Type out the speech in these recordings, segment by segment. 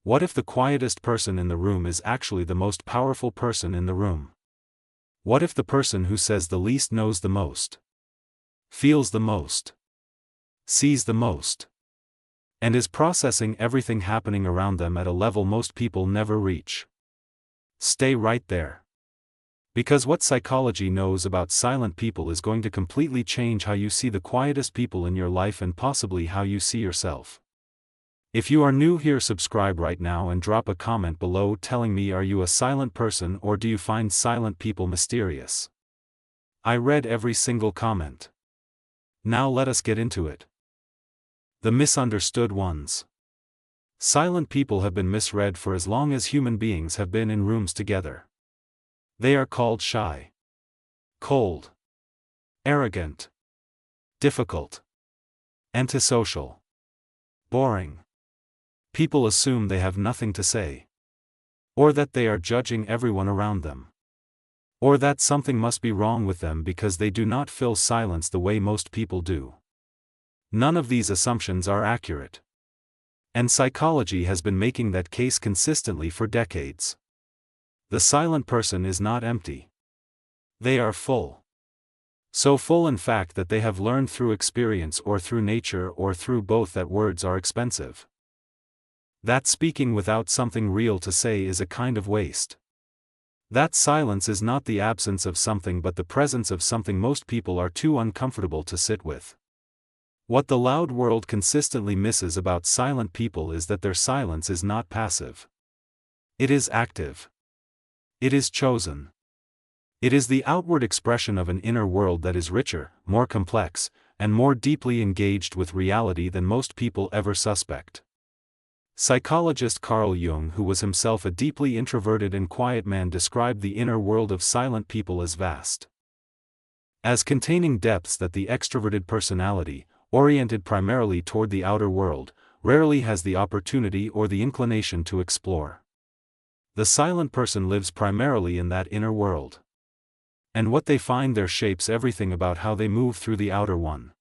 What if the quietest person in the room is actually the most powerful person in the room? What if the person who says the least knows the most, feels the most, sees the most, and is processing everything happening around them at a level most people never reach? Stay right there. Because what psychology knows about silent people is going to completely change how you see the quietest people in your life and possibly how you see yourself. If you are new here, subscribe right now and drop a comment below telling me, are you a silent person or do you find silent people mysterious? I read every single comment. Now let us get into it. The misunderstood ones. Silent people have been misread for as long as human beings have been in rooms together. They are called shy, cold, arrogant, difficult, antisocial, boring. People assume they have nothing to say, or that they are judging everyone around them, or that something must be wrong with them because they do not fill silence the way most people do. None of these assumptions are accurate. And psychology has been making that case consistently for decades. The silent person is not empty. They are full. So full in fact that they have learned through experience or through nature or through both that words are expensive. That speaking without something real to say is a kind of waste. That silence is not the absence of something but the presence of something most people are too uncomfortable to sit with. What the loud world consistently misses about silent people is that their silence is not passive. It is active. It is chosen. It is the outward expression of an inner world that is richer, more complex, and more deeply engaged with reality than most people ever suspect. Psychologist Carl Jung, who was himself a deeply introverted and quiet man, described the inner world of silent people as vast, as containing depths that the extroverted personality, oriented primarily toward the outer world, rarely has the opportunity or the inclination to explore. The silent person lives primarily in that inner world. And what they find there shapes everything about how they move through the outer one.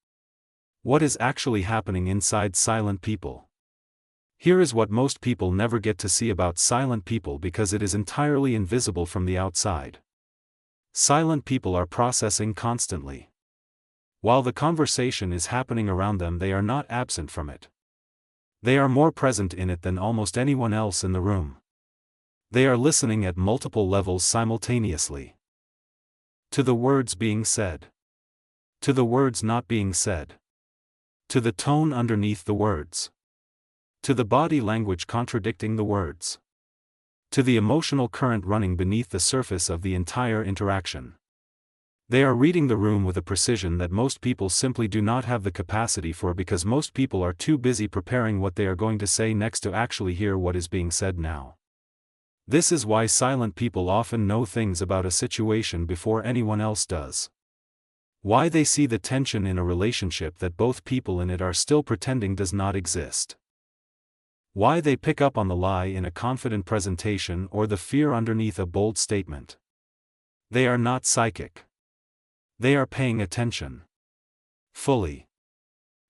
What is actually happening inside silent people? Here is what most people never get to see about silent people because it is entirely invisible from the outside. Silent people are processing constantly. While the conversation is happening around them, they are not absent from it. They are more present in it than almost anyone else in the room. They are listening at multiple levels simultaneously. To the words being said. To the words not being said. To the tone underneath the words. To the body language contradicting the words. To the emotional current running beneath the surface of the entire interaction. They are reading the room with a precision that most people simply do not have the capacity for because most people are too busy preparing what they are going to say next to actually hear what is being said now. This is why silent people often know things about a situation before anyone else does. Why they see the tension in a relationship that both people in it are still pretending does not exist. Why they pick up on the lie in a confident presentation or the fear underneath a bold statement. They are not psychic. They are paying attention. Fully.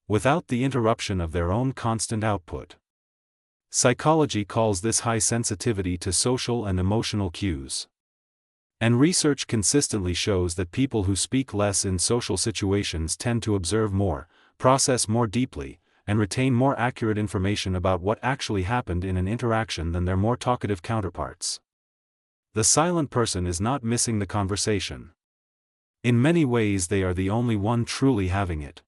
Without the interruption of their own constant output. Psychology calls this high sensitivity to social and emotional cues. And research consistently shows that people who speak less in social situations tend to observe more, process more deeply, and retain more accurate information about what actually happened in an interaction than their more talkative counterparts. The silent person is not missing the conversation. In many ways they are the only one truly having it.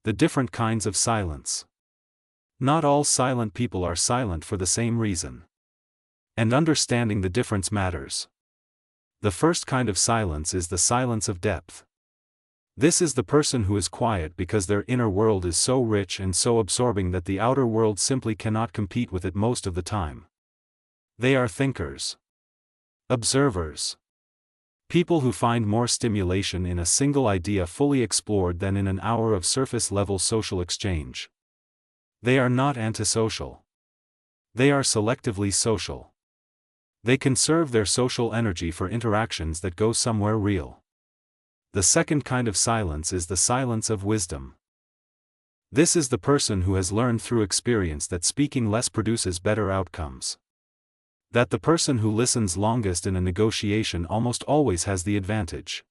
The different kinds of silence. Not all silent people are silent for the same reason. And understanding the difference matters. The first kind of silence is the silence of depth. This is the person who is quiet because their inner world is so rich and so absorbing that the outer world simply cannot compete with it most of the time. They are thinkers. Observers. People who find more stimulation in a single idea fully explored than in an hour of surface-level social exchange. They are not antisocial. They are selectively social. They conserve their social energy for interactions that go somewhere real. The second kind of silence is the silence of wisdom. This is the person who has learned through experience that speaking less produces better outcomes. That the person who listens longest in a negotiation almost always has the advantage.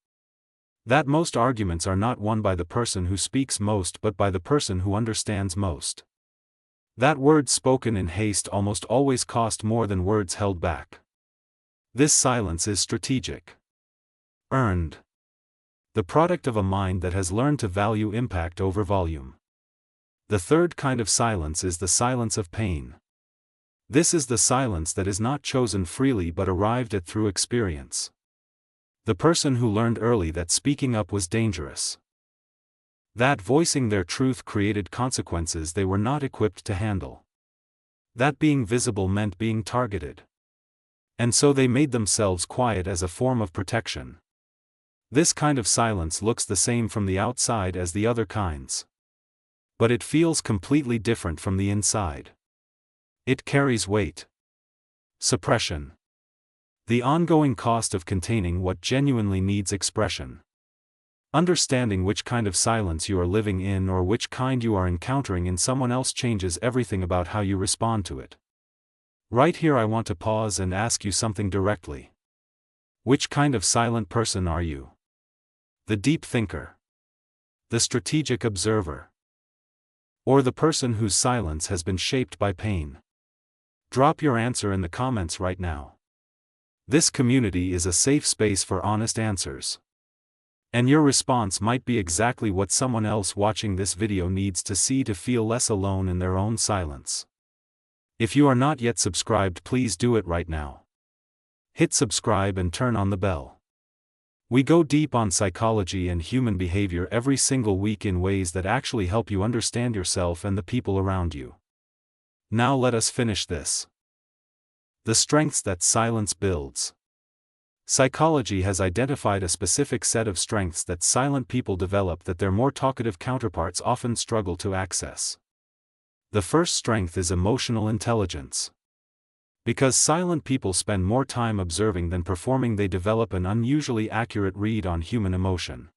That most arguments are not won by the person who speaks most but by the person who understands most. That words spoken in haste almost always cost more than words held back. This silence is strategic. Earned. The product of a mind that has learned to value impact over volume. The third kind of silence is the silence of pain. This is the silence that is not chosen freely but arrived at through experience. The person who learned early that speaking up was dangerous. That voicing their truth created consequences they were not equipped to handle. That being visible meant being targeted. And so they made themselves quiet as a form of protection. This kind of silence looks the same from the outside as the other kinds. But it feels completely different from the inside. It carries weight. Suppression. The ongoing cost of containing what genuinely needs expression. Understanding which kind of silence you are living in or which kind you are encountering in someone else changes everything about how you respond to it. Right here I want to pause and ask you something directly. Which kind of silent person are you? The deep thinker? The strategic observer? Or the person whose silence has been shaped by pain? Drop your answer in the comments right now. This community is a safe space for honest answers. And your response might be exactly what someone else watching this video needs to see to feel less alone in their own silence. If you are not yet subscribed, please do it right now. Hit subscribe and turn on the bell. We go deep on psychology and human behavior every single week in ways that actually help you understand yourself and the people around you. Now let us finish this. The strengths that silence builds. Psychology has identified a specific set of strengths that silent people develop that their more talkative counterparts often struggle to access. The first strength is emotional intelligence. Because silent people spend more time observing than performing, they develop an unusually accurate read on human emotion.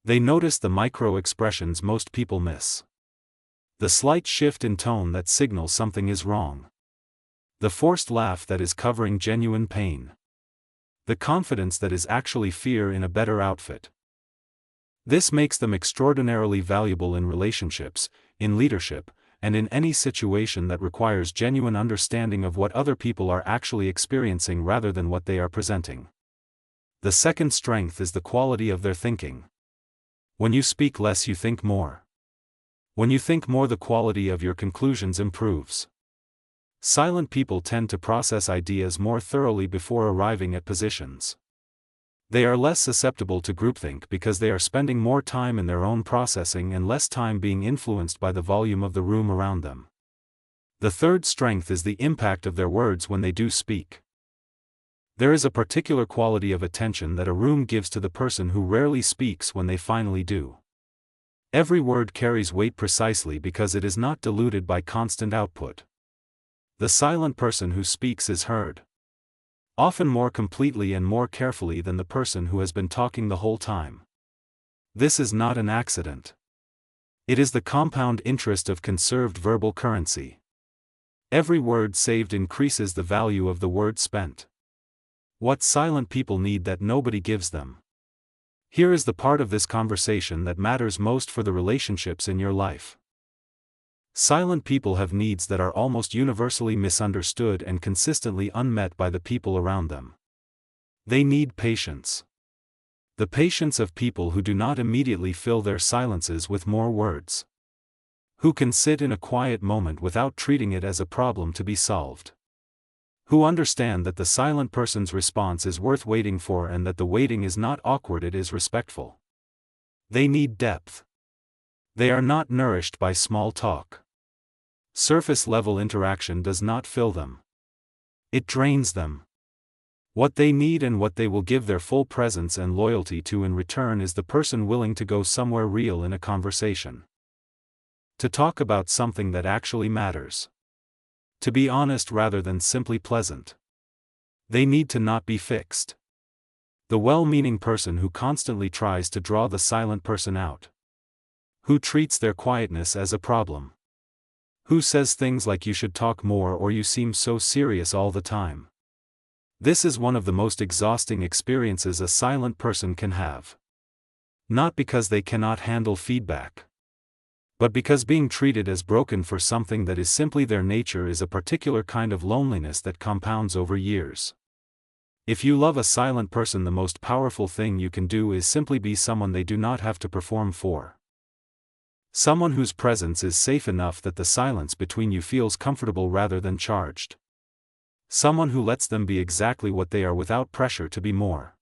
They notice the micro-expressions most people miss. The slight shift in tone that signals something is wrong. The forced laugh that is covering genuine pain. The confidence that is actually fear in a better outfit. This makes them extraordinarily valuable in relationships, in leadership, and in any situation that requires genuine understanding of what other people are actually experiencing rather than what they are presenting. The second strength is the quality of their thinking. When you speak less, you think more. When you think more, the quality of your conclusions improves. Silent people tend to process ideas more thoroughly before arriving at positions. They are less susceptible to groupthink because they are spending more time in their own processing and less time being influenced by the volume of the room around them. The third strength is the impact of their words when they do speak. There is a particular quality of attention that a room gives to the person who rarely speaks when they finally do. Every word carries weight precisely because it is not diluted by constant output. The silent person who speaks is heard. Often more completely and more carefully than the person who has been talking the whole time. This is not an accident. It is the compound interest of conserved verbal currency. Every word saved increases the value of the word spent. What silent people need that nobody gives them. Here is the part of this conversation that matters most for the relationships in your life. Silent people have needs that are almost universally misunderstood and consistently unmet by the people around them. They need patience. The patience of people who do not immediately fill their silences with more words. Who can sit in a quiet moment without treating it as a problem to be solved. Who understand that the silent person's response is worth waiting for and that the waiting is not awkward, it is respectful. They need depth. They are not nourished by small talk. Surface-level interaction does not fill them. It drains them. What they need and what they will give their full presence and loyalty to in return is the person willing to go somewhere real in a conversation. To talk about something that actually matters. To be honest rather than simply pleasant. They need to not be fixed. The well-meaning person who constantly tries to draw the silent person out. Who treats their quietness as a problem? Who says things like you should talk more or you seem so serious all the time? This is one of the most exhausting experiences a silent person can have. Not because they cannot handle feedback, but because being treated as broken for something that is simply their nature is a particular kind of loneliness that compounds over years. If you love a silent person, the most powerful thing you can do is simply be someone they do not have to perform for. Someone whose presence is safe enough that the silence between you feels comfortable rather than charged. Someone who lets them be exactly what they are without pressure to be more.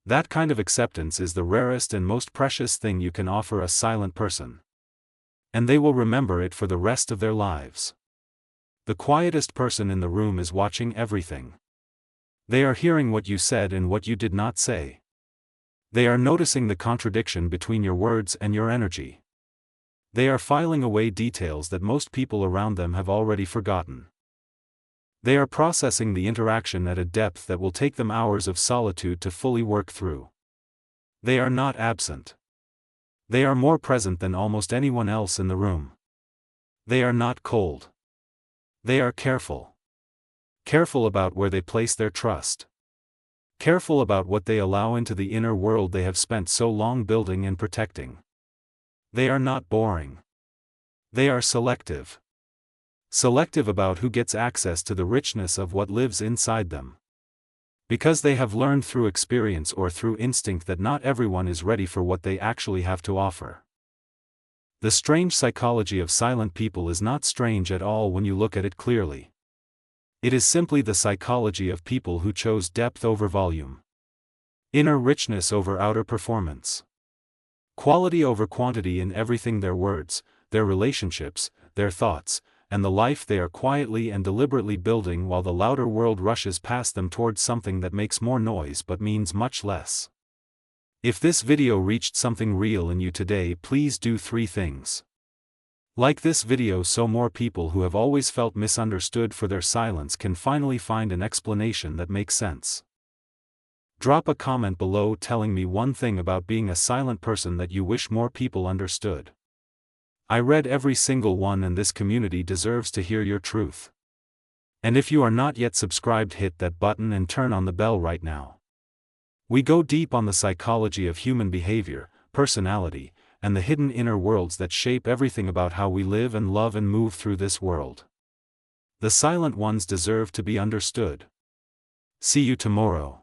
That kind of acceptance is the rarest and most precious thing you can offer a silent person. And they will remember it for the rest of their lives. The quietest person in the room is watching everything. They are hearing what you said and what you did not say. They are noticing the contradiction between your words and your energy. They are filing away details that most people around them have already forgotten. They are processing the interaction at a depth that will take them hours of solitude to fully work through. They are not absent. They are more present than almost anyone else in the room. They are not cold. They are careful. Careful about where they place their trust. Careful about what they allow into the inner world they have spent so long building and protecting. They are not boring. They are selective. Selective about who gets access to the richness of what lives inside them. Because they have learned through experience or through instinct that not everyone is ready for what they actually have to offer. The strange psychology of silent people is not strange at all when you look at it clearly. It is simply the psychology of people who chose depth over volume. Inner richness over outer performance. Quality over quantity in everything: their words, their relationships, their thoughts, and the life they are quietly and deliberately building while the louder world rushes past them towards something that makes more noise but means much less. If this video reached something real in you today, please do 3 things. Like this video so more people who have always felt misunderstood for their silence can finally find an explanation that makes sense. Drop a comment below telling me one thing about being a silent person that you wish more people understood. I read every single one, and this community deserves to hear your truth. And if you are not yet subscribed, hit that button and turn on the bell right now. We go deep on the psychology of human behavior, personality, and the hidden inner worlds that shape everything about how we live and love and move through this world. The silent ones deserve to be understood. See you tomorrow.